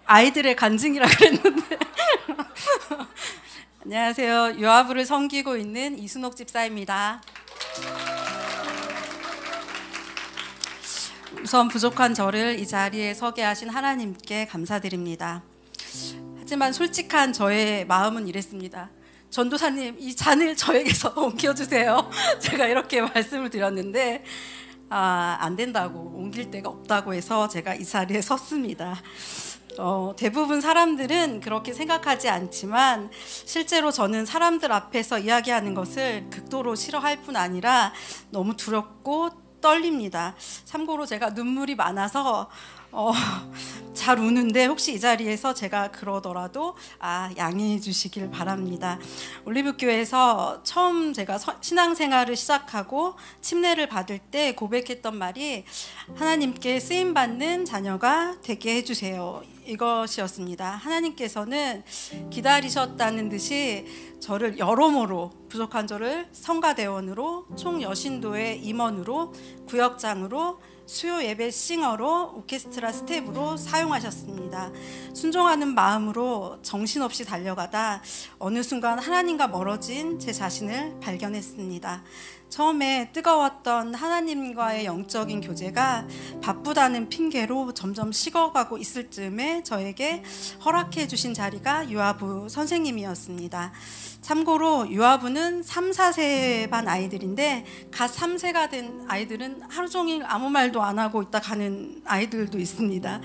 아이들의 간증이라 그랬는데 안녕하세요. 유아부를 섬기고 있는 이순옥 집사입니다. 우선 부족한 저를 이 자리에 서게 하신 하나님께 감사드립니다. 하지만 솔직한 저의 마음은 이랬습니다. 전도사님, 이 잔을 저에게서 옮겨주세요. 제가 이렇게 말씀을 드렸는데 안 된다고, 옮길 데가 없다고 해서 제가 이 자리에 섰습니다. 대부분 사람들은 그렇게 생각하지 않지만 실제로 저는 사람들 앞에서 이야기하는 것을 극도로 싫어할 뿐 아니라 너무 두렵고 떨립니다. 참고로 제가 눈물이 많아서 잘 우는데 혹시 이 자리에서 제가 그러더라도 양해해 주시길 바랍니다. 올리브교회에서 처음 제가 신앙생활을 시작하고 침례를 받을 때 고백했던 말이 하나님께 쓰임받는 자녀가 되게 해주세요, 이것이었습니다. 하나님께서는 기다리셨다는 듯이 저를 여러모로 부족한 저를 성가대원으로, 총여신도의 임원으로, 구역장으로, 수요 예배 싱어로, 오케스트라 스텝으로 사용하셨습니다. 순종하는 마음으로 정신없이 달려가다 어느 순간 하나님과 멀어진 제 자신을 발견했습니다. 처음에 뜨거웠던 하나님과의 영적인 교제가 바쁘다는 핑계로 점점 식어가고 있을 즈음에 저에게 허락해 주신 자리가 유아부 선생님이었습니다. 참고로 유아부는 3, 4세 반 아이들인데 갓 3세가 된 아이들은 하루 종일 아무 말도 안 하고 있다 가는 아이들도 있습니다.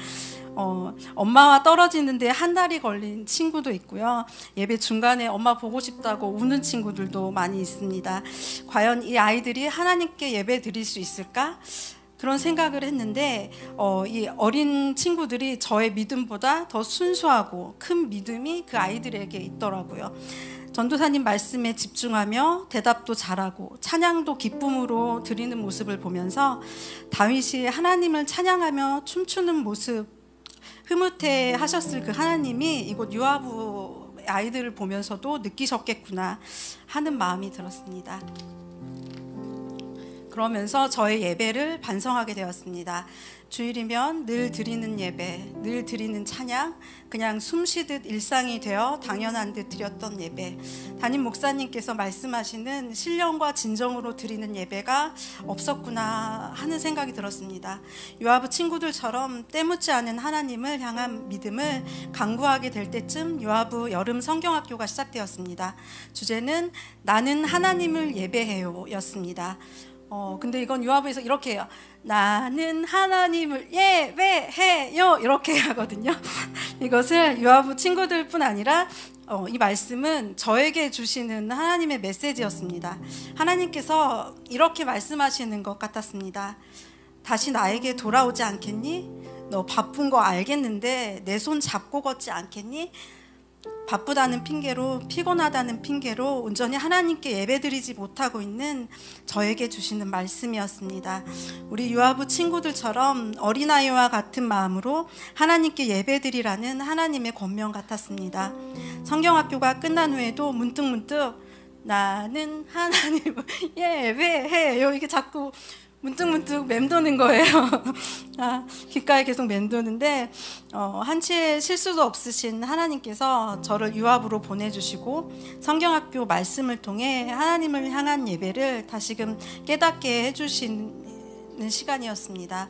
엄마와 떨어지는데 한 달이 걸린 친구도 있고요. 예배 중간에 엄마 보고 싶다고 우는 친구들도 많이 있습니다. 과연 이 아이들이 하나님께 예배 드릴 수 있을까? 그런 생각을 했는데 이 어린 친구들이 저의 믿음보다 더 순수하고 큰 믿음이 그 아이들에게 있더라고요. 전도사님 말씀에 집중하며 대답도 잘하고 찬양도 기쁨으로 드리는 모습을 보면서 다윗이 하나님을 찬양하며 춤추는 모습, 흐뭇해 하셨을 그 하나님이 이곳 유아부 아이들을 보면서도 느끼셨겠구나 하는 마음이 들었습니다. 그러면서 저의 예배를 반성하게 되었습니다. 주일이면 늘 드리는 예배, 늘 드리는 찬양, 그냥 숨쉬듯 일상이 되어 당연한 듯 드렸던 예배, 담임 목사님께서 말씀하시는 신령과 진정으로 드리는 예배가 없었구나 하는 생각이 들었습니다. 유아부 친구들처럼 때묻지 않은 하나님을 향한 믿음을 강구하게 될 때쯤 유아부 여름 성경학교가 시작되었습니다. 주제는 나는 하나님을 예배해요 였습니다. 근데 이건 유아부에서 이렇게 해요. 나는 하나님을 예배해요 이렇게 하거든요. 이것을 유아부 친구들뿐 아니라 이 말씀은 저에게 주시는 하나님의 메시지였습니다. 하나님께서 이렇게 말씀하시는 것 같았습니다. 다시 나에게 돌아오지 않겠니? 너 바쁜 거 알겠는데 내 손 잡고 걷지 않겠니? 바쁘다는 핑계로, 피곤하다는 핑계로 온전히 하나님께 예배드리지 못하고 있는 저에게 주시는 말씀이었습니다. 우리 유아부 친구들처럼 어린아이와 같은 마음으로 하나님께 예배드리라는 하나님의 권면 같았습니다. 성경학교가 끝난 후에도 문득문득 나는 하나님을 예배해요 이게 자꾸 문득문득 맴도는 거예요. 귓가에 계속 맴도는데 한치의 실수도 없으신 하나님께서 저를 유아부로 보내주시고 성경학교 말씀을 통해 하나님을 향한 예배를 다시금 깨닫게 해주시는 시간이었습니다.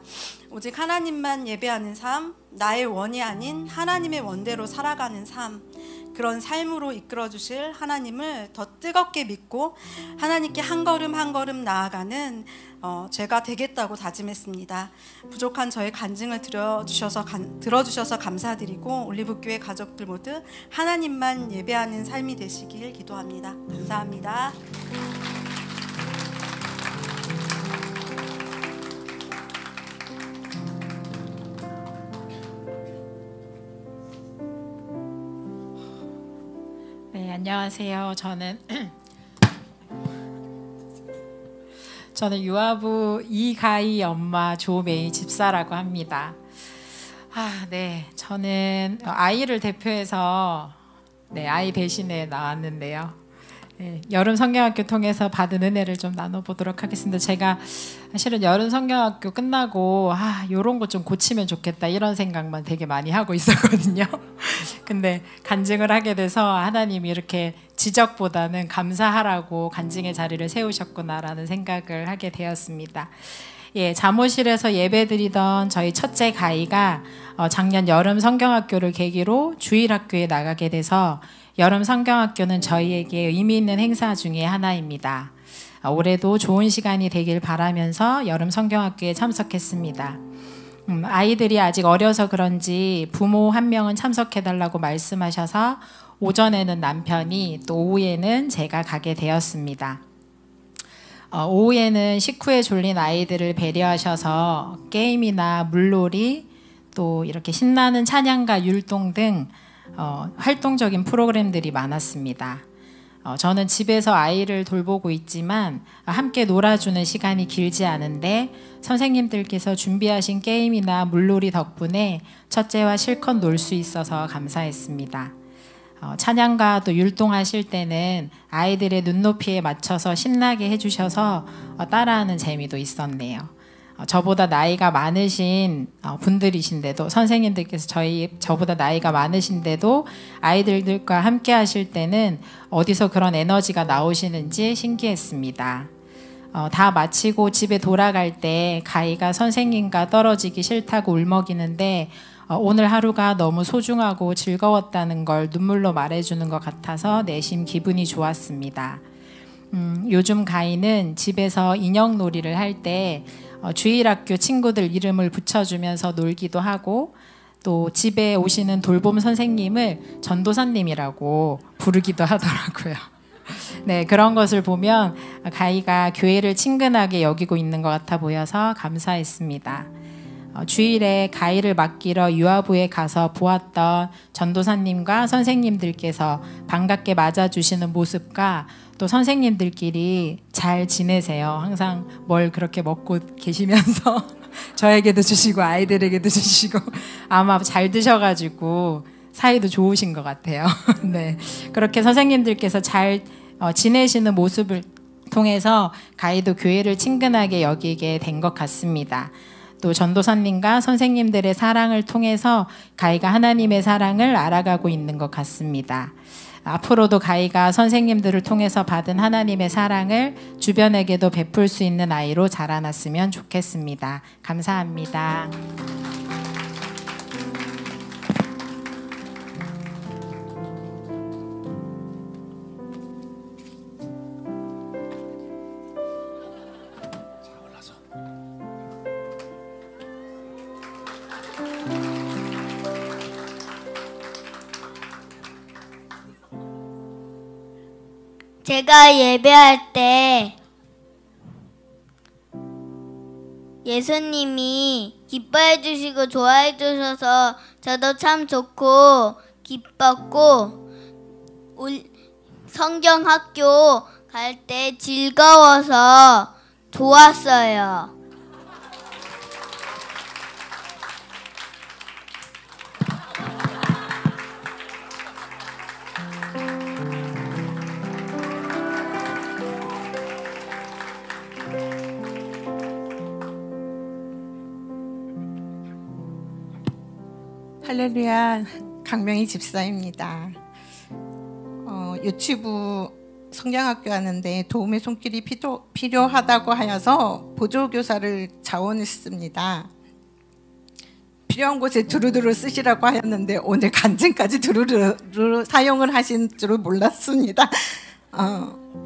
오직 하나님만 예배하는 삶, 나의 원이 아닌 하나님의 원대로 살아가는 삶, 그런 삶으로 이끌어 주실 하나님을 더 뜨겁게 믿고 하나님께 한 걸음 한 걸음 나아가는 제가 되겠다고 다짐했습니다. 부족한 저의 간증을 들어주셔서 감사드리고 올리브교회 가족들 모두 하나님만 예배하는 삶이 되시길 기도합니다. 감사합니다. 네, 안녕하세요. 저는 유아부 이가희 엄마 조메이 집사라고 합니다. 네, 저는 아이를 대표해서 아이 대신에 나왔는데요. 여름 성경학교 통해서 받은 은혜를 좀 나눠보도록 하겠습니다. 제가 사실은 여름 성경학교 끝나고 요런 거 좀 고치면 좋겠다 이런 생각만 되게 많이 하고 있었거든요. 근데 간증을 하게 돼서 하나님이 이렇게 지적보다는 감사하라고 간증의 자리를 세우셨구나라는 생각을 하게 되었습니다. 예, 잠옷실에서 예배드리던 저희 첫째 가희가 작년 여름 성경학교를 계기로 주일학교에 나가게 돼서 여름 성경학교는 저희에게 의미 있는 행사 중에 하나입니다. 올해도 좋은 시간이 되길 바라면서 여름 성경학교에 참석했습니다. 아이들이 아직 어려서 그런지 부모 한 명은 참석해달라고 말씀하셔서 오전에는 남편이 또 오후에는 제가 가게 되었습니다. 오후에는 식후에 졸린 아이들을 배려하셔서 게임이나 물놀이 또 이렇게 신나는 찬양과 율동 등 활동적인 프로그램들이 많았습니다. 저는 집에서 아이를 돌보고 있지만 함께 놀아주는 시간이 길지 않은데 선생님들께서 준비하신 게임이나 물놀이 덕분에 첫째와 실컷 놀 수 있어서 감사했습니다. 찬양과 또 율동하실 때는 아이들의 눈높이에 맞춰서 신나게 해주셔서 따라하는 재미도 있었네요. 저보다 나이가 많으신 분들이신데도 선생님들께서 저보다 나이가 많으신데도 아이들과 함께 하실 때는 어디서 그런 에너지가 나오시는지 신기했습니다. 다 마치고 집에 돌아갈 때 가희가 선생님과 떨어지기 싫다고 울먹이는데 오늘 하루가 너무 소중하고 즐거웠다는 걸 눈물로 말해주는 것 같아서 내심 기분이 좋았습니다. 요즘 가희는 집에서 인형놀이를 할 때 주일학교 친구들 이름을 붙여주면서 놀기도 하고 또 집에 오시는 돌봄 선생님을 전도사님이라고 부르기도 하더라고요. 네, 그런 것을 보면 가희가 교회를 친근하게 여기고 있는 것 같아 보여서 감사했습니다. 주일에 가희를 맡기러 유아부에 가서 보았던 전도사님과 선생님들께서 반갑게 맞아주시는 모습과 또 선생님들끼리 잘 지내세요. 항상 뭘 그렇게 먹고 계시면서 저에게도 주시고 아이들에게도 주시고 아마 잘 드셔가지고 사이도 좋으신 것 같아요. 네, 그렇게 선생님들께서 잘 지내시는 모습을 통해서 가희도 교회를 친근하게 여기게 된 것 같습니다. 또 전도사님과 선생님들의 사랑을 통해서 가희가 하나님의 사랑을 알아가고 있는 것 같습니다. 앞으로도 가희가 선생님들을 통해서 받은 하나님의 사랑을 주변에게도 베풀 수 있는 아이로 자라났으면 좋겠습니다. 감사합니다. 제가 예배할 때 예수님이 기뻐해 주시고 좋아해 주셔서 저도 참 좋고 기뻤고 성경학교 갈 때 즐거워서 좋았어요. 할렐루야, 강명희 집사입니다. 유치부 성경학교 하는데 도움의 손길이 필요하다고 하여서 보조교사를 자원했습니다. 필요한 곳에 두루두루 쓰시라고 하였는데 오늘 간증까지 두루두루 사용을 하신 줄 몰랐습니다.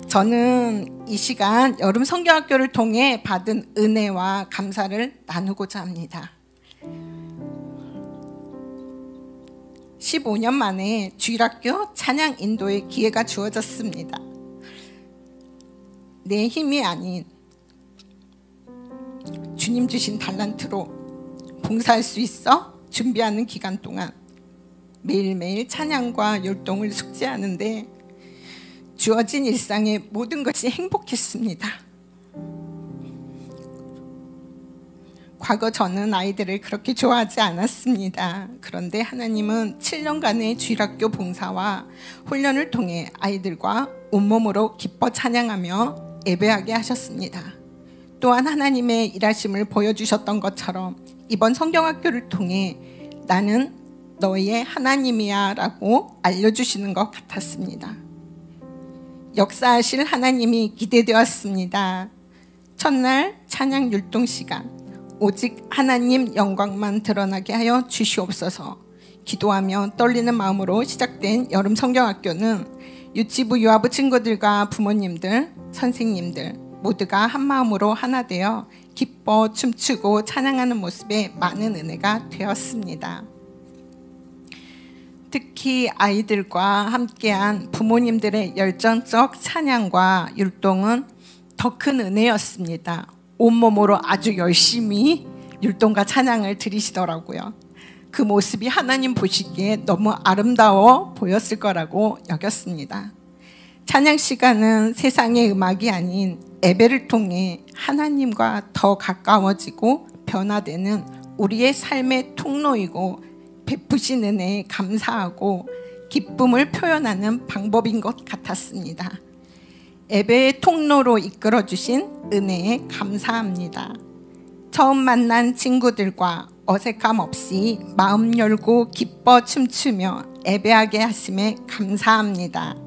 저는 이 시간 여름 성경학교를 통해 받은 은혜와 감사를 나누고자 합니다. 15년 만에 주일학교 찬양 인도의 기회가 주어졌습니다. 내 힘이 아닌 주님 주신 달란트로 봉사할 수 있어 준비하는 기간 동안 매일매일 찬양과 율동을 숙지하는데 주어진 일상의 모든 것이 행복했습니다. 과거 저는 아이들을 그렇게 좋아하지 않았습니다. 그런데 하나님은 7년간의 주일학교 봉사와 훈련을 통해 아이들과 온몸으로 기뻐 찬양하며 예배하게 하셨습니다. 또한 하나님의 일하심을 보여주셨던 것처럼 이번 성경학교를 통해 나는 너의 하나님이야 라고 알려주시는 것 같았습니다. 역사하실 하나님이 기대되었습니다. 첫날 찬양 율동 시간, 오직 하나님 영광만 드러나게 하여 주시옵소서 기도하며 떨리는 마음으로 시작된 여름 성경학교는 유치부 유아부 친구들과 부모님들, 선생님들 모두가 한 마음으로 하나 되어 기뻐 춤추고 찬양하는 모습에 많은 은혜가 되었습니다. 특히 아이들과 함께한 부모님들의 열정적 찬양과 율동은 더 큰 은혜였습니다. 온몸으로 아주 열심히 율동과 찬양을 드리시더라고요. 그 모습이 하나님 보시기에 너무 아름다워 보였을 거라고 여겼습니다. 찬양 시간은 세상의 음악이 아닌 예배를 통해 하나님과 더 가까워지고 변화되는 우리의 삶의 통로이고 베푸신 은혜에 감사하고 기쁨을 표현하는 방법인 것 같았습니다. 예배의 통로로 이끌어주신 은혜에 감사합니다. 처음 만난 친구들과 어색함 없이 마음 열고 기뻐 춤추며 예배하게 하심에 감사합니다.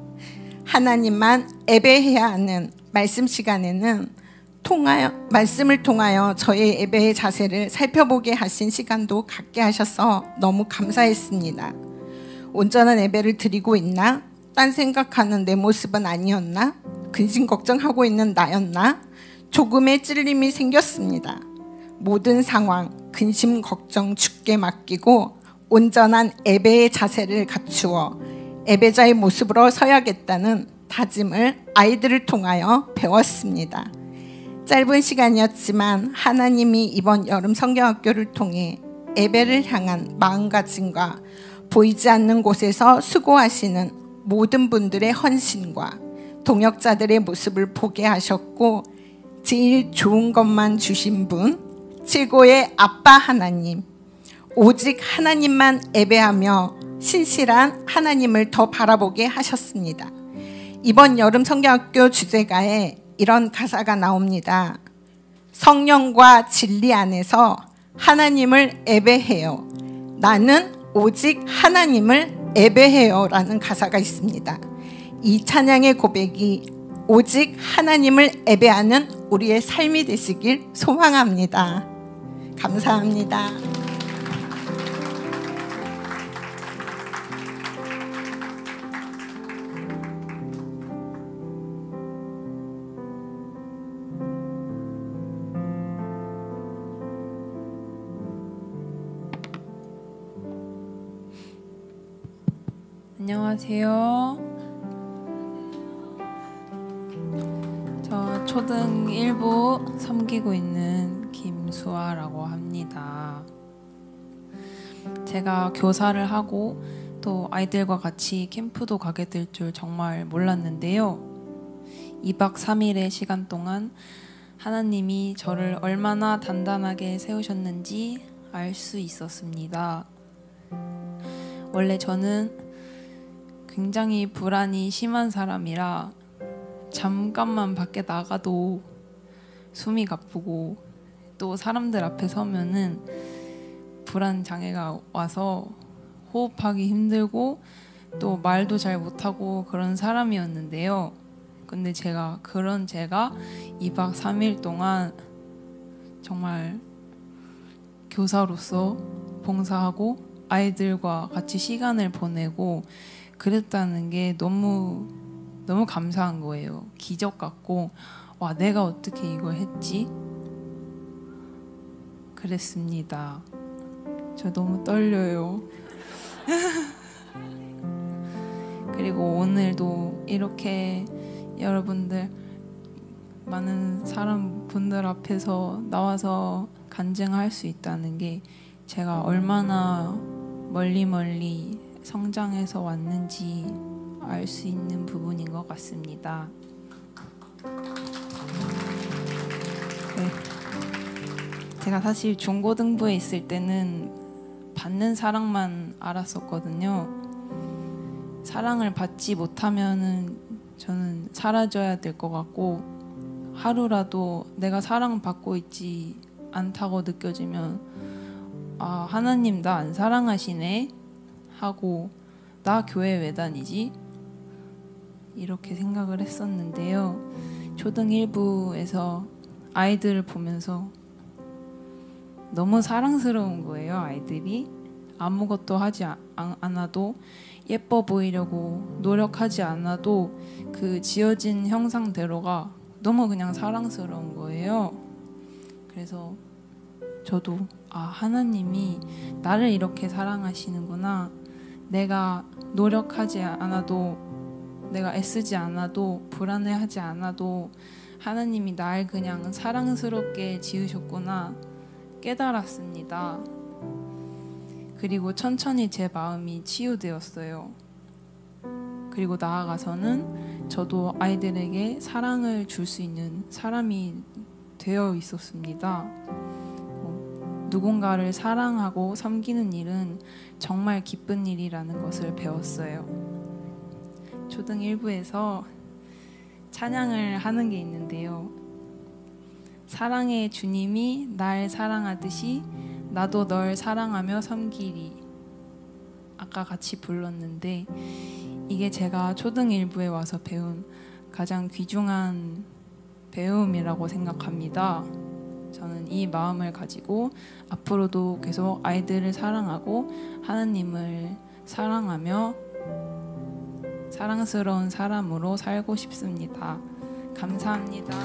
하나님만 예배해야 하는 말씀 시간에는 말씀을 통하여 저의 예배의 자세를 살펴보게 하신 시간도 갖게 하셔서 너무 감사했습니다. 온전한 예배를 드리고 있나? 딴 생각하는 내 모습은 아니었나? 근심 걱정하고 있는 나였나? 조금의 찔림이 생겼습니다. 모든 상황, 근심 걱정 주께 맡기고 온전한 예배의 자세를 갖추어 예배자의 모습으로 서야겠다는 다짐을 아이들을 통하여 배웠습니다. 짧은 시간이었지만 하나님이 이번 여름 성경학교를 통해 예배를 향한 마음가짐과 보이지 않는 곳에서 수고하시는 모든 분들의 헌신과 동역자들의 모습을 보게 하셨고 제일 좋은 것만 주신 분, 최고의 아빠 하나님, 오직 하나님만 예배하며 신실한 하나님을 더 바라보게 하셨습니다. 이번 여름 성경학교 주제가에 이런 가사가 나옵니다. 성령과 진리 안에서 하나님을 예배해요. 나는 오직 하나님을 예배해요 라는 가사가 있습니다. 이 찬양의 고백이 오직 하나님을 예배하는 우리의 삶이 되시길 소망합니다. 감사합니다. 안녕하세요. 저 초등 1부 섬기고 있는 김수아라고 합니다. 제가 교사를 하고 또 아이들과 같이 캠프도 가게 될 줄 정말 몰랐는데요. 2박 3일의 시간 동안 하나님이 저를 얼마나 단단하게 세우셨는지 알 수 있었습니다. 원래 저는 굉장히 불안이 심한 사람이라 잠깐만 밖에 나가도 숨이 가쁘고 또 사람들 앞에 서면은 불안 장애가 와서 호흡하기 힘들고 또 말도 잘 못하고 그런 사람이었는데요. 근데 제가 2박 3일 동안 정말 교사로서 봉사하고 아이들과 같이 시간을 보내고 그랬다는 게 너무 감사한 거예요. 기적 같고 와 내가 어떻게 이걸 했지? 그랬습니다. 저 너무 떨려요. 그리고 오늘도 이렇게 여러분들 많은 사람분들 앞에서 나와서 간증할 수 있다는 게 제가 얼마나 멀리 성장해서 왔는지 알 수 있는 부분인 것 같습니다. 네. 제가 사실 중고등부에 있을 때는 받는 사랑만 알았었거든요. 사랑을 받지 못하면은 저는 사라져야 될 것 같고 하루라도 내가 사랑받고 있지 않다고 느껴지면 아, 하나님 나 안 사랑하시네 하고 나 교회 왜 다니지? 이렇게 생각을 했었는데요. 초등 1부에서 아이들을 보면서 너무 사랑스러운 거예요. 아이들이 아무것도 하지 않아도 예뻐 보이려고 노력하지 않아도 그 지어진 형상대로가 너무 그냥 사랑스러운 거예요. 그래서 저도 아, 하나님이 나를 이렇게 사랑하시는구나. 내가 노력하지 않아도, 내가 애쓰지 않아도, 불안해하지 않아도 하나님이 날 그냥 사랑스럽게 지으셨구나 깨달았습니다. 그리고 천천히 제 마음이 치유되었어요. 그리고 나아가서는 저도 아이들에게 사랑을 줄 수 있는 사람이 되어 있었습니다. 누군가를 사랑하고 섬기는 일은 정말 기쁜 일이라는 것을 배웠어요. 초등 1부에서 찬양을 하는 게 있는데요. 사랑의 주님이 날 사랑하듯이 나도 널 사랑하며 섬기리. 아까 같이 불렀는데 이게 제가 초등 1부에 와서 배운 가장 귀중한 배움이라고 생각합니다. 저는 이 마음을 가지고 앞으로도 계속 아이들을 사랑하고 하나님을 사랑하며 사랑스러운 사람으로 살고 싶습니다. 감사합니다.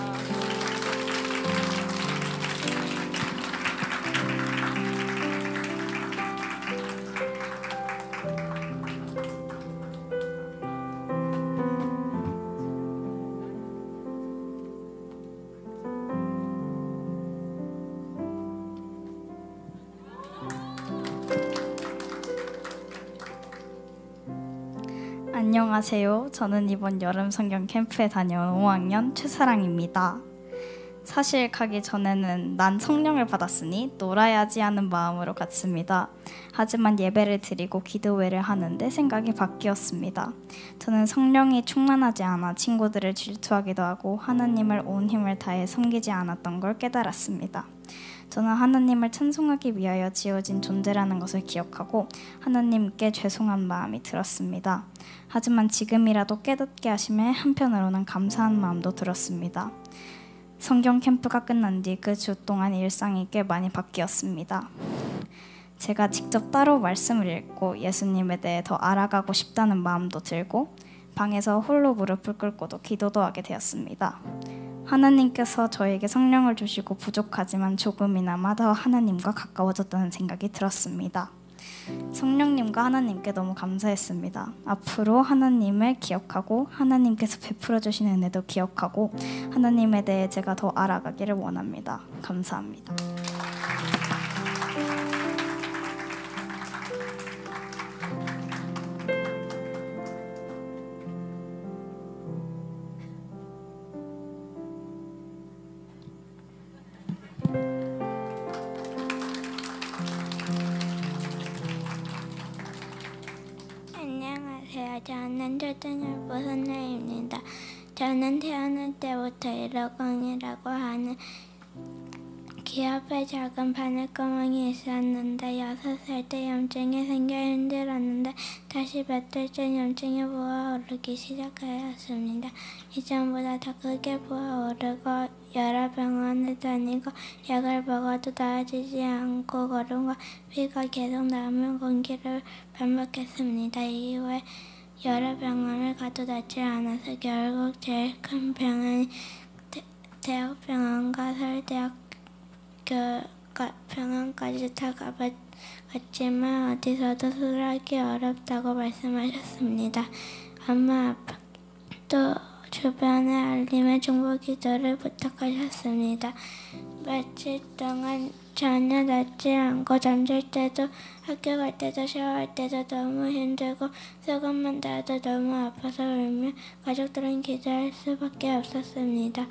안녕하세요. 저는 이번 여름 성경 캠프에 다녀온 5학년 최사랑입니다. 사실 가기 전에는 난 성령을 받았으니 놀아야지 하는 마음으로 갔습니다. 하지만 예배를 드리고 기도회를 하는데 생각이 바뀌었습니다. 저는 성령이 충만하지 않아 친구들을 질투하기도 하고 하나님을 온 힘을 다해 섬기지 않았던 걸 깨달았습니다. 저는 하나님을 찬송하기 위하여 지어진 존재라는 것을 기억하고 하나님께 죄송한 마음이 들었습니다. 하지만 지금이라도 깨닫게 하심에 한편으로는 감사한 마음도 들었습니다. 성경 캠프가 끝난 뒤 그 주 동안 일상이 꽤 많이 바뀌었습니다. 제가 직접 따로 말씀을 읽고 예수님에 대해 더 알아가고 싶다는 마음도 들고 방에서 홀로 무릎을 꿇고도 기도도 하게 되었습니다. 하나님께서 저에게 성령을 주시고 부족하지만 조금이나마 더 하나님과 가까워졌다는 생각이 들었습니다. 성령님과 하나님께 너무 감사했습니다. 앞으로 하나님을 기억하고 하나님께서 베풀어 주시는 은혜도 기억하고 하나님에 대해 제가 더 알아가기를 원합니다. 감사합니다. 안녕하세요. 저는 초등학교 선녀입니다. 저는 태어날 때부터 1호공이라고 하는 기업에 작은 바늘구멍이 있었는데 6살 때 염증이 생겨 힘들었는데 다시 몇 달째 염증이 부어오르기 시작하였습니다. 이전보다 더 크게 부어오르고 여러 병원을 다니고 약을 먹어도 나아지지 않고 걸음과 피가 계속 나오면 공기를 반복했습니다. 이후에 여러 병원을 가도 낫지 않아서 결국 제일 큰 병은 대학병원과 서울대학교 병원까지 다 가봤지만 어디서도 수술하기 어렵다고 말씀하셨습니다. 엄마 아빠도 주변에 알림에 중보 기도를 부탁하셨습니다. 며칠 동안 전혀 낫지 않고 잠잘 때도 학교 갈 때도 샤워할 때도 너무 힘들고 조금만 나도 너무 아파서 울며 가족들은 기도할 수밖에 없었습니다.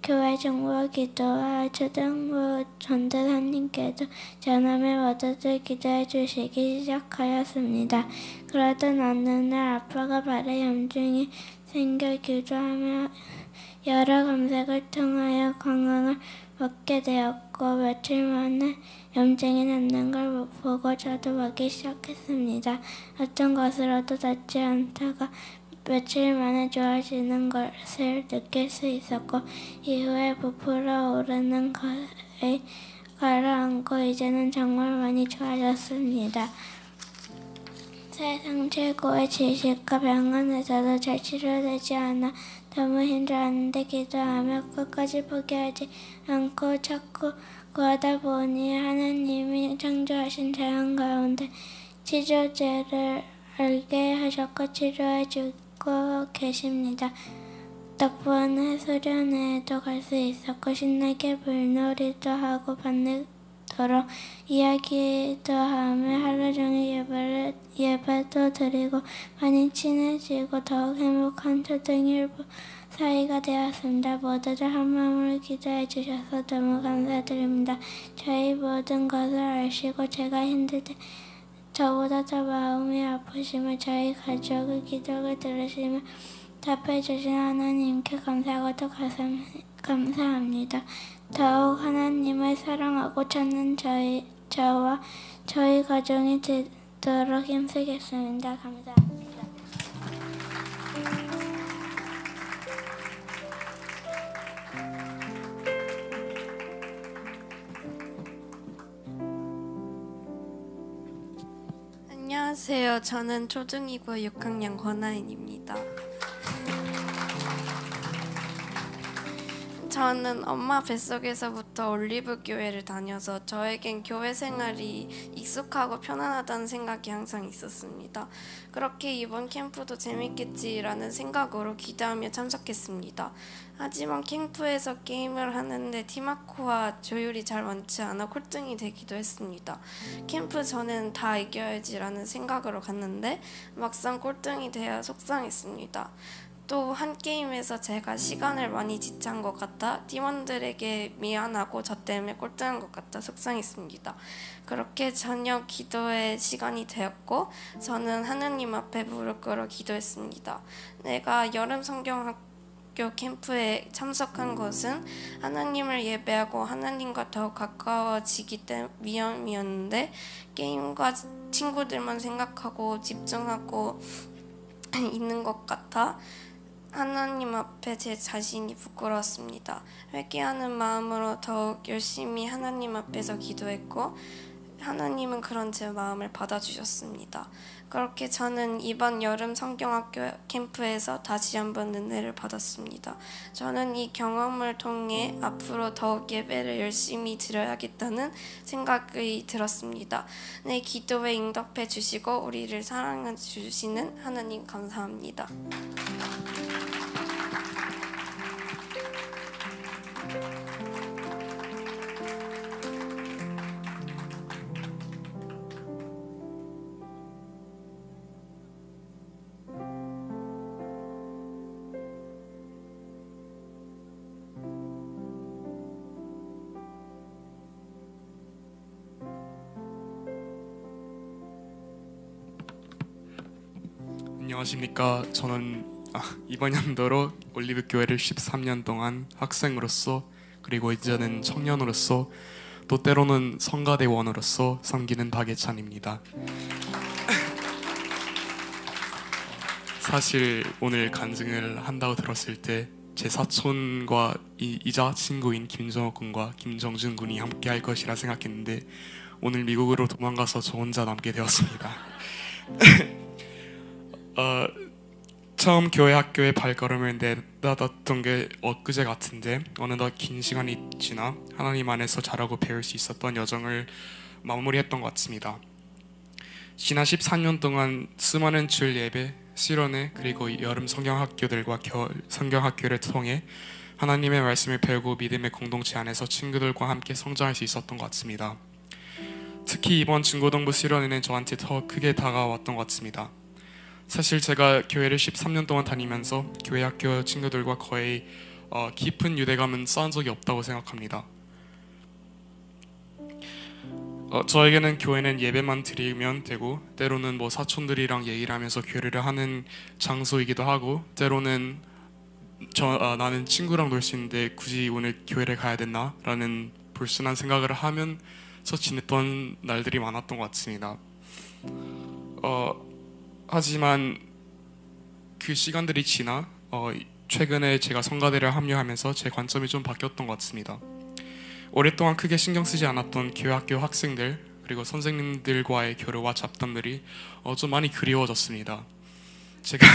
교회 정부와 기도와 초등부 전도사님께도 전함을 얻어들 기도해 주시기 시작하였습니다. 그러던 어느 날 아빠가 발에 염증이 생겨 기도하며 여러 검색을 통하여 건강을 먹게 되었고 며칠 만에 염증이 낫는 걸 보고 저도 먹기 시작했습니다. 어떤 것으로도 낫지 않다가 며칠 만에 좋아지는 것을 느낄 수 있었고 이후에 부풀어 오르는 것에 가라앉고 이제는 정말 많이 좋아졌습니다. 세상 최고의 지식과 병원에서도 잘 치료되지 않아 너무 힘들었는데 기도하며 끝까지 포기하지 않고 찾고 구하다 보니 하나님이 창조하신 자연 가운데 치료제를 알게 하셨고 치료해 주고 계십니다. 덕분에 수련회에도 갈 수 있었고 신나게 물놀이도 하고 밤늦도록 이야기도 하며 하루 종일 예배도 드리고 많이 친해지고 더욱 행복한 초등일부 사이가 되었습니다. 모두들 한마음으로 기도해 주셔서 너무 감사드립니다. 저희 모든 것을 아시고 제가 힘들 때 저보다 더 마음이 아프시며 저희 가족의 기도를 들으시며 답해 주신 하나님께 감사하고 또 감사합니다. 더욱 하나님을 사랑하고 찾는 저와 저희 가정이 되도록 힘쓰겠습니다. 감사합니다. 안녕하세요. 저는 초등2부 6학년 권하인입니다. 저는 엄마 뱃속에서부터 올리브 교회를 다녀서 저에겐 교회 생활이 익숙하고 편안하다는 생각이 항상 있었습니다. 그렇게 이번 캠프도 재밌겠지라는 생각으로 기대하며 참석했습니다. 하지만 캠프에서 게임을 하는데 팀워크와 조율이 잘 맞지 않아 꼴등이 되기도 했습니다. 캠프 전에는 다 이겨야지라는 생각으로 갔는데 막상 꼴등이 되어 속상했습니다. 또 한 게임에서 제가 시간을 많이 지체한 것 같아 팀원들에게 미안하고 저 때문에 꼴등한 것 같아 속상했습니다. 그렇게 저녁 기도의 시간이 되었고 저는 하느님 앞에 무릎 꿇어 기도했습니다. 내가 여름 성경학교 캠프에 참석한 것은 하나님을 예배하고 하나님과 더욱 가까워지기 위함이었는데 게임과 친구들만 생각하고 집중하고 있는 것 같아 하나님 앞에 제 자신이 부끄러웠습니다. 회개하는 마음으로 더욱 열심히 하나님 앞에서 기도했고 하나님은 그런 제 마음을 받아주셨습니다. 그렇게 저는 이번 여름 성경학교 캠프에서 다시 한번 은혜를 받았습니다. 저는 이 경험을 통해 앞으로 더욱 예배를 열심히 드려야겠다는 생각이 들었습니다. 내 기도에 응답해 주시고 우리를 사랑해 주시는 하나님 감사합니다. 안녕하십니까. 저는 이번 연도로 올리브 교회를 13년 동안 학생으로서 그리고 이제는 청년으로서 또 때로는 성가대원으로서 섬기는 박예찬입니다. 사실 오늘 간증을 한다고 들었을 때 제 사촌과 이자 친구인 김정호 군과 김정준 군이 함께 할 것이라 생각했는데 오늘 미국으로 도망가서 저 혼자 남게 되었습니다. 처음 교회 학교에 발걸음을 내딛었던 게 엊그제 같은데 어느덧 긴 시간이 지나 하나님 안에서 자라고 배울 수 있었던 여정을 마무리했던 것 같습니다. 지난 14년 동안 수많은 주일 예배, 실언회 그리고 여름 성경학교들과 겨울 성경학교를 통해 하나님의 말씀을 배우고 믿음의 공동체 안에서 친구들과 함께 성장할 수 있었던 것 같습니다. 특히 이번 중고등부 실언회는 저한테 더 크게 다가왔던 것 같습니다. 사실 제가 교회를 13년 동안 다니면서 교회 학교 친구들과 거의 깊은 유대감은 쌓은 적이 없다고 생각합니다. 저에게는 교회는 예배만 드리면 되고 때로는 뭐 사촌들이랑 얘기를 하면서 교류를 하는 장소이기도 하고 때로는 나는 친구랑 놀 수 있는데 굳이 오늘 교회를 가야 됐나? 라는 불순한 생각을 하면서 지냈던 날들이 많았던 것 같습니다. 하지만 그 시간들이 지나 최근에 제가 성가대를 합류하면서 제 관점이 좀 바뀌었던 것 같습니다. 오랫동안 크게 신경 쓰지 않았던 교회학교 학생들 그리고 선생님들과의 교류와 잡담들이 좀 많이 그리워졌습니다. 제가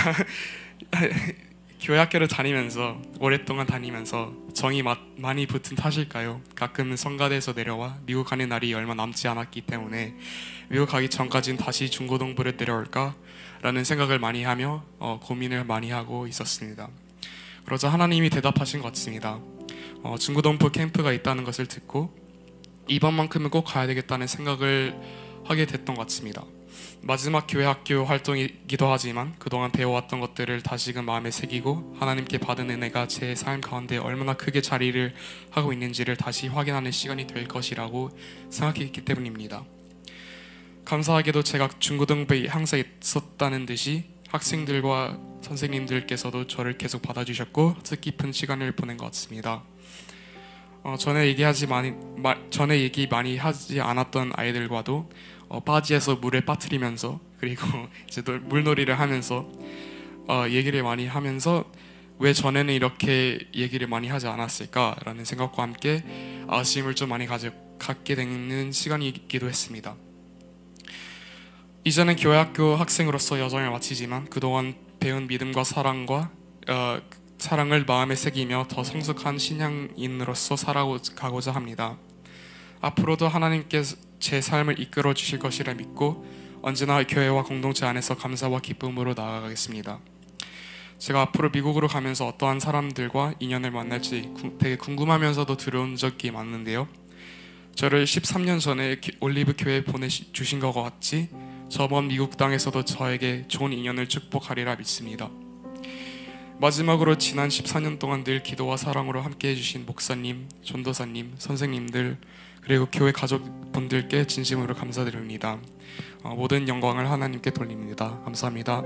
교회학교를 다니면서 오랫동안 다니면서 정이 많이 붙은 탓일까요? 가끔은 성가대에서 내려와 미국 가는 날이 얼마 남지 않았기 때문에 미국 가기 전까지는 다시 중고등부를 내려올까? 라는 생각을 많이 하며 고민을 많이 하고 있었습니다. 그러자 하나님이 대답하신 것 같습니다. 중고등부 캠프가 있다는 것을 듣고 이번만큼은 꼭 가야 되겠다는 생각을 하게 됐던 것 같습니다. 마지막 교회 학교 활동이기도 하지만 그동안 배워왔던 것들을 다시금 마음에 새기고 하나님께 받은 은혜가 제 삶 가운데 얼마나 크게 자리를 하고 있는지를 다시 확인하는 시간이 될 것이라고 생각했기 때문입니다. 감사하게도 제가 중고등부에 항상 있었다는 듯이 학생들과 선생님들께서도 저를 계속 받아주셨고 뜻깊은 시간을 보낸 것 같습니다. 전에 얘기 많이 하지 않았던 아이들과도 바지에서 물을 빠뜨리면서 그리고 이제 물놀이를 하면서 얘기를 많이 하면서 왜 전에는 이렇게 얘기를 많이 하지 않았을까라는 생각과 함께 아쉬움을 좀 많이 갖게 되는 시간이기도 했습니다. 이제는 교회학교 학생으로서 여정을 마치지만 그동안 배운 믿음과 사랑을 마음에 새기며 더 성숙한 신앙인으로서 살아가고자 합니다. 앞으로도 하나님께 제 삶을 이끌어 주실 것이라 믿고 언제나 교회와 공동체 안에서 감사와 기쁨으로 나아가겠습니다. 제가 앞으로 미국으로 가면서 어떠한 사람들과 인연을 만날지 되게 궁금하면서도 두려운 적이 많은데요. 저를 13년 전에 올리브 교회에 보내주신 것 같이 저번 미국 땅에서도 저에게 좋은 인연을 축복하리라 믿습니다. 마지막으로 지난 14년 동안 늘 기도와 사랑으로 함께 해주신 목사님, 전도사님, 선생님들 그리고 교회 가족분들께 진심으로 감사드립니다. 모든 영광을 하나님께 돌립니다. 감사합니다.